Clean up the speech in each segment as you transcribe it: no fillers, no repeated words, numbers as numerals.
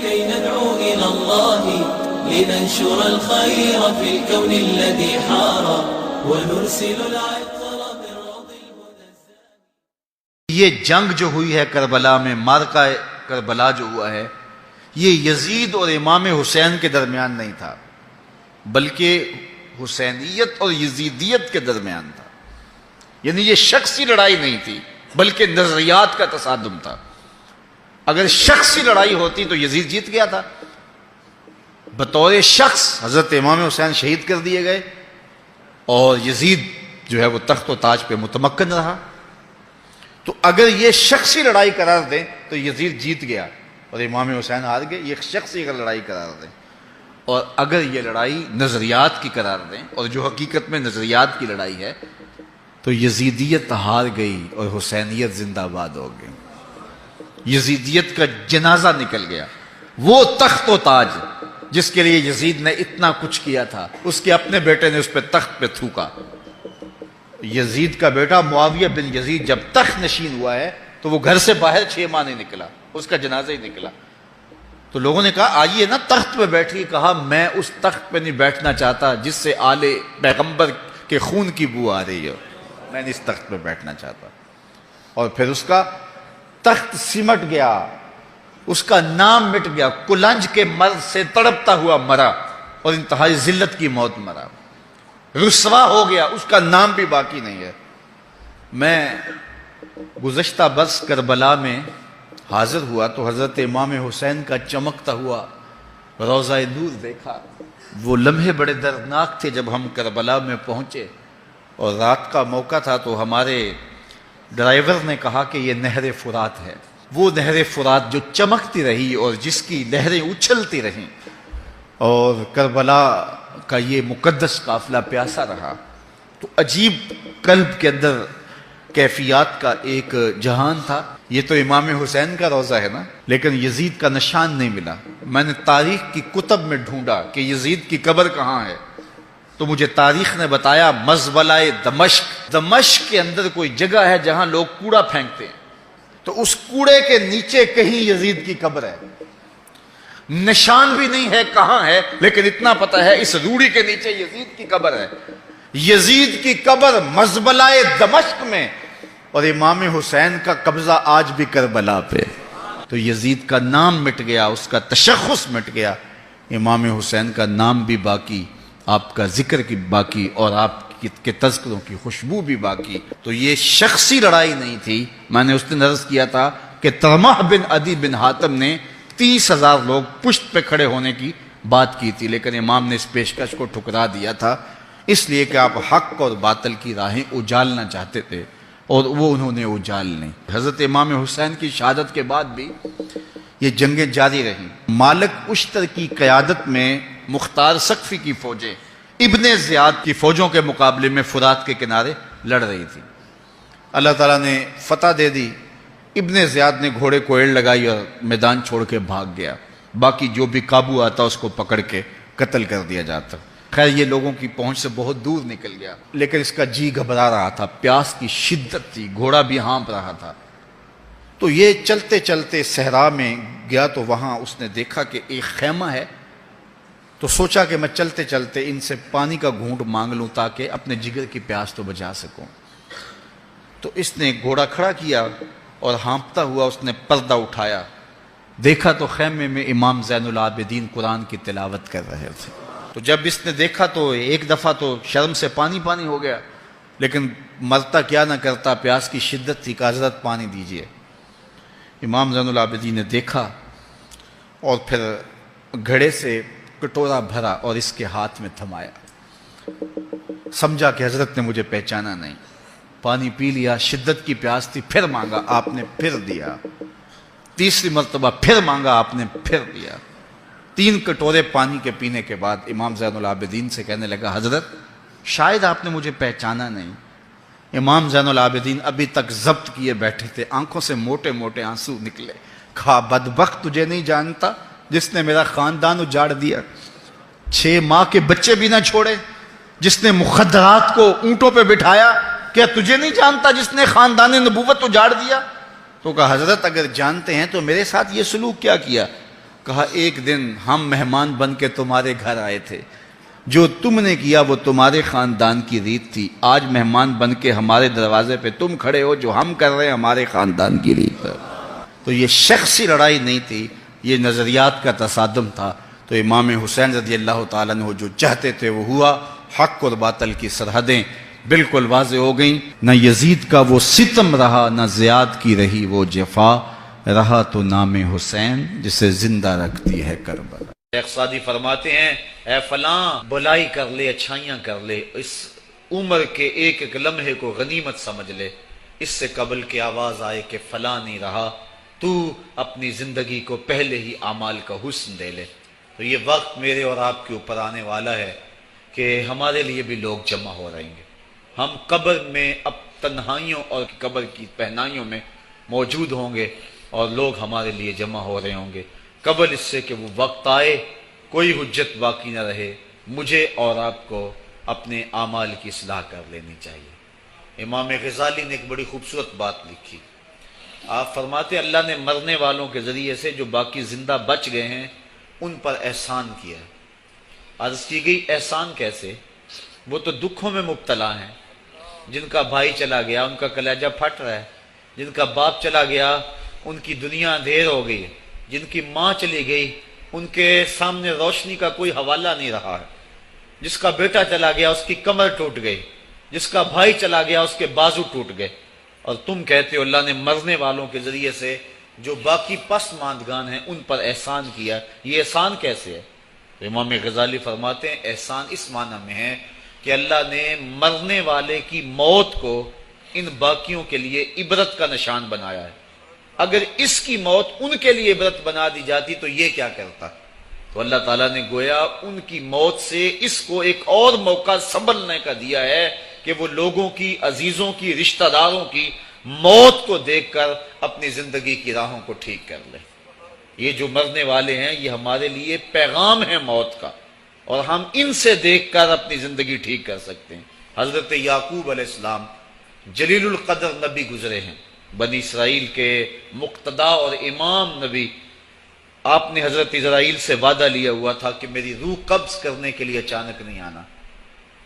كي ندعو إلى الله لننشر الخير في الكون الذي حار ونرسل العطر بالروض المنزل. یہ جنگ جو ہوئی ہے کربلا میں، معرکہ کربلا جو ہوا ہے، یہ یزید اور امام حسین کے درمیان نہیں تھا، بلکہ حسینیت اور یزیدیت کے درمیان تھا. یعنی یہ شخصی لڑائی نہیں تھی بلکہ نظریات کا تصادم تھا. اگر شخصی لڑائی ہوتی تو یزید جیت گیا تھا. بطور شخص حضرت امام حسین شہید کر دیے گئے اور یزید جو ہے وہ تخت و تاج پہ متمکن رہا. تو اگر یہ شخصی لڑائی قرار دیں تو یزید جیت گیا اور امام حسین ہار گئے. یہ شخصی اگر لڑائی قرار دیں، اور اگر یہ لڑائی نظریات کی قرار دیں، اور جو حقیقت میں نظریات کی لڑائی ہے، تو یزیدیت ہار گئی اور حسینیت زندہ باد ہو گئی. یزیدیت کا جنازہ نکل گیا. وہ تخت و تاج جس کے لیے یزید نے اتنا کچھ کیا تھا، اس کے اپنے بیٹے نے اس پہ تخت پہ تھوکا. یزید کا بیٹا معاویہ بن یزید جب تخت نشین ہوا ہے تو وہ گھر سے باہر 6 ماہ نہیں نکلا، اس کا جنازہ ہی نکلا. تو لوگوں نے کہا آئیے نا تخت پہ بیٹھیے. کہا میں اس تخت پہ نہیں بیٹھنا چاہتا جس سے آل پیغمبر کے خون کی بو آ رہی ہے. میں نہیں اس تخت پہ بیٹھنا چاہتا. اور پھر اس کا تخت سمٹ گیا، اس کا نام مٹ گیا. کلنج کے مرض سے تڑپتا ہوا مرا اور انتہائی ذلت کی موت مرا. رسوا ہو گیا، اس کا نام بھی باقی نہیں ہے. میں گزشتہ برس کربلا میں حاضر ہوا تو حضرت امام حسین کا چمکتا ہوا روضہ نور دیکھا. وہ لمحے بڑے دردناک تھے جب ہم کربلا میں پہنچے اور رات کا موقع تھا. تو ہمارے ڈرائیور نے کہا کہ یہ نہر فرات ہے. وہ نہر فرات جو چمکتی رہی اور جس کی لہریں اچھلتی رہیں، اور کربلا کا یہ مقدس قافلہ پیاسا رہا. تو عجیب قلب کے اندر کیفیات کا ایک جہان تھا. یہ تو امام حسین کا روضہ ہے نا، لیکن یزید کا نشان نہیں ملا. میں نے تاریخ کی کتب میں ڈھونڈا کہ یزید کی قبر کہاں ہے، تو مجھے تاریخ نے بتایا مزبلہ دمشق. دمشق کے اندر کوئی جگہ ہے جہاں لوگ کوڑا پھینکتے ہیں، تو اس کوڑے کے نیچے کہیں یزید کی قبر ہے. نشان بھی نہیں ہے کہاں ہے، لیکن اتنا پتہ ہے اس روڑی کے نیچے یزید کی قبر ہے. یزید کی قبر مزبلہ دمشق میں، اور امام حسین کا قبضہ آج بھی کربلا پہ. تو یزید کا نام مٹ گیا، اس کا تشخص مٹ گیا. امام حسین کا نام بھی باقی، آپ کا ذکر کی باقی، اور آپ کے تذکروں کی خوشبو بھی باقی. تو یہ شخصی لڑائی نہیں تھی. میں نے اس دن عرض کیا تھا کہ طلحہ بن عدی بن حاتم نے 30,000 لوگ پشت پہ کھڑے ہونے کی بات کی تھی، لیکن امام نے اس پیشکش کو ٹھکرا دیا تھا، اس لیے کہ آپ حق اور باطل کی راہیں اجالنا چاہتے تھے، اور وہ انہوں نے اجال نہیں. حضرت امام حسین کی شہادت کے بعد بھی یہ جنگیں جاری رہیں. مالک اشتر کی قیادت میں مختار سقفی کی فوجیں ابن زیاد کی فوجوں کے مقابلے میں فرات کے کنارے لڑ رہی تھی. اللہ تعالیٰ نے فتح دے دی. ابن زیاد نے گھوڑے کو ایڑ لگائی اور میدان چھوڑ کے بھاگ گیا. باقی جو بھی قابو آتا اس کو پکڑ کے قتل کر دیا جاتا. خیر یہ لوگوں کی پہنچ سے بہت دور نکل گیا، لیکن اس کا جی گھبرا رہا تھا. پیاس کی شدت تھی، گھوڑا بھی ہانپ رہا تھا. تو یہ چلتے چلتے صحرا میں گیا تو وہاں اس نے دیکھا کہ ایک خیمہ ہے. تو سوچا کہ میں چلتے چلتے ان سے پانی کا گھونٹ مانگ لوں تاکہ اپنے جگر کی پیاس تو بجھا سکوں. تو اس نے گھوڑا کھڑا کیا اور ہانپتا ہوا اس نے پردہ اٹھایا. دیکھا تو خیمے میں امام زین العابدین قرآن کی تلاوت کر رہے تھے. تو جب اس نے دیکھا تو ایک دفعہ تو شرم سے پانی پانی ہو گیا، لیکن مرتا کیا نہ کرتا، پیاس کی شدت تھی. کہ حضرت پانی دیجئے. امام زین العابدین نے دیکھا اور پھر گھڑے سے کٹورا بھرا اور اس کے ہاتھ میں تھمایا. سمجھا کہ حضرت نے مجھے پہچانا نہیں. پانی پی لیا، شدت کی پیاس تھی. پھر مانگا، آپ نے پھر دیا. تیسری مرتبہ پھر مانگا، آپ نے پھر دیا. 3 کٹورے پانی کے پینے کے بعد امام زین العابدین سے کہنے لگا حضرت شاید آپ نے مجھے پہچانا نہیں. امام زین العابدین ابھی تک ضبط کیے بیٹھے تھے، آنکھوں سے موٹے موٹے آنسو نکلے. کہا بدبخت تجھے نہیں جانتا جس نے میرا خاندان اجاڑ دیا، 6 ماہ کے بچے بھی نہ چھوڑے، جس نے مخدرات کو اونٹوں پہ بٹھایا، کیا تجھے نہیں جانتا جس نے خاندان نبوت اجاڑ دیا؟ تو کہا حضرت اگر جانتے ہیں تو میرے ساتھ یہ سلوک کیا کیا؟ کہا ایک دن ہم مہمان بن کے تمہارے گھر آئے تھے، جو تم نے کیا وہ تمہارے خاندان کی ریت تھی، آج مہمان بن کے ہمارے دروازے پہ تم کھڑے ہو، جو ہم کر رہے ہیں ہمارے خاندان کی ریت ہے۔ تو یہ شخصی لڑائی نہیں تھی، یہ نظریات کا تصادم تھا۔ تو امام حسین رضی اللہ تعالیٰ عنہ جو چاہتے تھے وہ ہوا، حق اور باطل کی سرحدیں بالکل واضح ہو گئیں، نہ یزید کا وہ ستم رہا، نہ زیاد کی رہی وہ جفا، رہا تو نام حسین جسے زندہ رکھتی ہے کربلا۔ شیخ سعدی فرماتے ہیں اے فلاں بلائی کر لے، اچھائیاں کر لے، اس عمر کے ایک ایک لمحے کو غنیمت سمجھ لے، اس سے قبل کہ آواز آئے کہ فلاں نہیں رہا، تو اپنی زندگی کو پہلے ہی اعمال کا حسن دے لے۔ تو یہ وقت میرے اور آپ کے اوپر آنے والا ہے کہ ہمارے لیے بھی لوگ جمع ہو رہیں گے، ہم قبر میں اب تنہائیوں اور قبر کی پہنائیوں میں موجود ہوں گے اور لوگ ہمارے لیے جمع ہو رہے ہوں گے، قبل اس سے کہ وہ وقت آئے کوئی حجت باقی نہ رہے، مجھے اور آپ کو اپنے اعمال کی اصلاح کر لینی چاہیے۔ امام غزالی نے ایک بڑی خوبصورت بات لکھی، آپ فرماتے اللہ نے مرنے والوں کے ذریعے سے جو باقی زندہ بچ گئے ہیں ان پر احسان کیا۔ عرض کی گئی احسان کیسے؟ وہ تو دکھوں میں مبتلا ہیں، جن کا بھائی چلا گیا ان کا کلیجہ پھٹ رہا ہے، جن کا باپ چلا گیا ان کی دنیا اندھیر ہو گئی، جن کی ماں چلی گئی ان کے سامنے روشنی کا کوئی حوالہ نہیں رہا ہے، جس کا بیٹا چلا گیا اس کی کمر ٹوٹ گئی، جس کا بھائی چلا گیا اس کے بازو ٹوٹ گئے، اور تم کہتے ہو اللہ نے مرنے والوں کے ذریعے سے جو باقی پسماندگان ہیں ان پر احسان کیا۔ یہ احسان کیسے ہے؟ تو امام غزالی فرماتے ہیں احسان اس معنی میں ہے کہ اللہ نے مرنے والے کی موت کو ان باقیوں کے لیے عبرت کا نشان بنایا ہے۔ اگر اس کی موت ان کے لیے عبرت بنا دی جاتی تو یہ کیا کرتا؟ تو اللہ تعالیٰ نے گویا ان کی موت سے اس کو ایک اور موقع سنبھلنے کا دیا ہے کہ وہ لوگوں کی، عزیزوں کی، رشتہ داروں کی موت کو دیکھ کر اپنی زندگی کی راہوں کو ٹھیک کر لے۔ یہ جو مرنے والے ہیں یہ ہمارے لیے پیغام ہے موت کا، اور ہم ان سے دیکھ کر اپنی زندگی ٹھیک کر سکتے ہیں۔ حضرت یعقوب علیہ السلام جلیل القدر نبی گزرے ہیں، بنی اسرائیل کے مقتدا اور امام نبی۔ آپ نے حضرت اسرائیل سے وعدہ لیا ہوا تھا کہ میری روح قبض کرنے کے لیے اچانک نہیں آنا،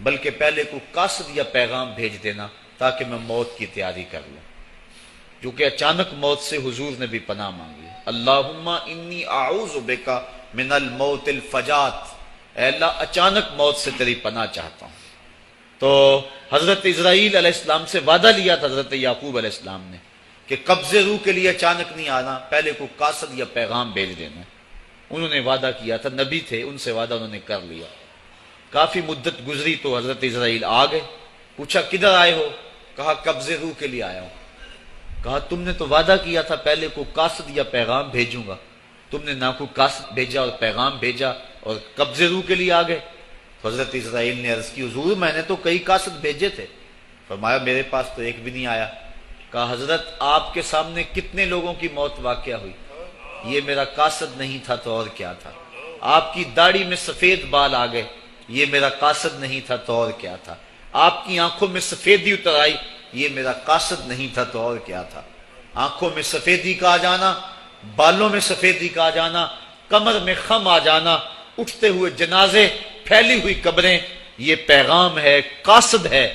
بلکہ پہلے کو قاصد یا پیغام بھیج دینا تاکہ میں موت کی تیاری کر لوں، جو کہ اچانک موت سے حضور نے بھی پناہ مانگی۔ اللہم انی اعوذ بک من الموت الفجات، اے اللہ اچانک موت سے تیری پناہ چاہتا ہوں۔ تو حضرت اسرائیل علیہ السلام سے وعدہ لیا تھا حضرت یعقوب علیہ السلام نے کہ قبض روح کے لیے اچانک نہیں آنا، پہلے کو قاصد یا پیغام بھیج دینا۔ انہوں نے وعدہ کیا تھا، نبی تھے، ان سے وعدہ انہوں نے کر لیا۔ کافی مدت گزری تو حضرت اسرائیل آ گئے، پوچھا کدھر آئے ہو؟ کہا قبض روح کے لیے آیا ہوں۔ کہا تم نے تو وعدہ کیا تھا پہلے کو قاصد یا پیغام بھیجوں گا، تم نے نہ کو قاصد بھیجا اور پیغام بھیجا اور قبض روح کے لیے آ گئے۔ تو حضرت اسرائیل نے عرض کی حضور میں نے تو کئی قاصد بھیجے تھے، فرمایا میرے پاس تو ایک بھی نہیں آیا۔ کہا حضرت آپ کے سامنے کتنے لوگوں کی موت واقع ہوئی، یہ میرا قاصد نہیں تھا تو اور کیا تھا۔ آپ کی داڑھی میں سفید بال آ گئے، یہ میرا قاصد نہیں تھا تو اور کیا تھا۔ آپ کی آنکھوں میں سفیدی اتر آئی، یہ میرا قاصد نہیں تھا تو اور کیا تھا۔ آنکھوں میں سفیدی کا آ جانا، بالوں میں سفیدی کا آ جانا، کمر میں خم آ جانا، اٹھتے ہوئے جنازے، پھیلی ہوئی قبریں، یہ پیغام ہے، قاصد ہے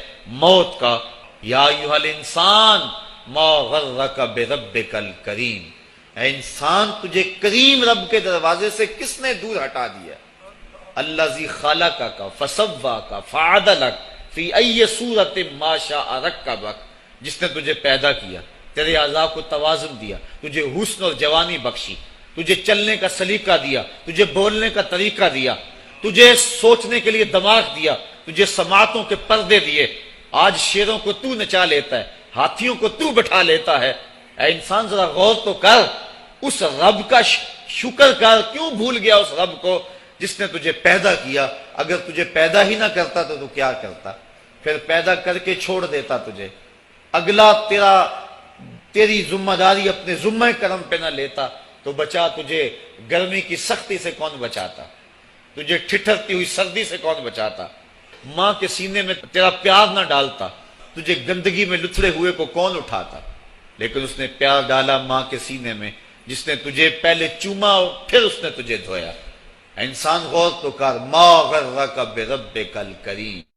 موت کا۔ یا ایھا الانسان ما غرک بربک الکریم، اے انسان تجھے کریم رب کے دروازے سے کس نے دور ہٹا دیا؟ الذی خلقک فسواک فعدلک فی ای صورت ما شاء رکبک، جس نے تجھے پیدا کیا، تیرے اعضاء کو توازن دیا، تجھے حسن اور جوانی بخشی، تجھے چلنے کا سلیقہ دیا، تجھے بولنے کا طریقہ دیا، تجھے سوچنے کے لیے دماغ دیا، تجھے سماعتوں کے پردے دیے۔ آج شیروں کو تو نچا لیتا ہے، ہاتھیوں کو تو بٹھا لیتا ہے۔ اے انسان ذرا غور تو کر، اس رب کا شکر کر، کیوں بھول گیا اس رب کو جس نے تجھے پیدا کیا؟ اگر تجھے پیدا ہی نہ کرتا تو کیا کرتا؟ پھر پیدا کر کے چھوڑ دیتا تجھے، اگلا تیری ذمہ داری اپنے ذمہ کرم پہ نہ لیتا تو بچا تجھے گرمی کی سختی سے کون بچاتا؟ تجھے ٹھٹھرتی ہوئی سردی سے کون بچاتا؟ ماں کے سینے میں تیرا پیار نہ ڈالتا، تجھے گندگی میں لتھڑے ہوئے کو کون اٹھاتا؟ لیکن اس نے پیار ڈالا ماں کے سینے میں، جس نے تجھے پہلے چوما اور پھر اس نے تجھے دھویا۔ انسان غور تو کر، ما غرک بربک الکریم۔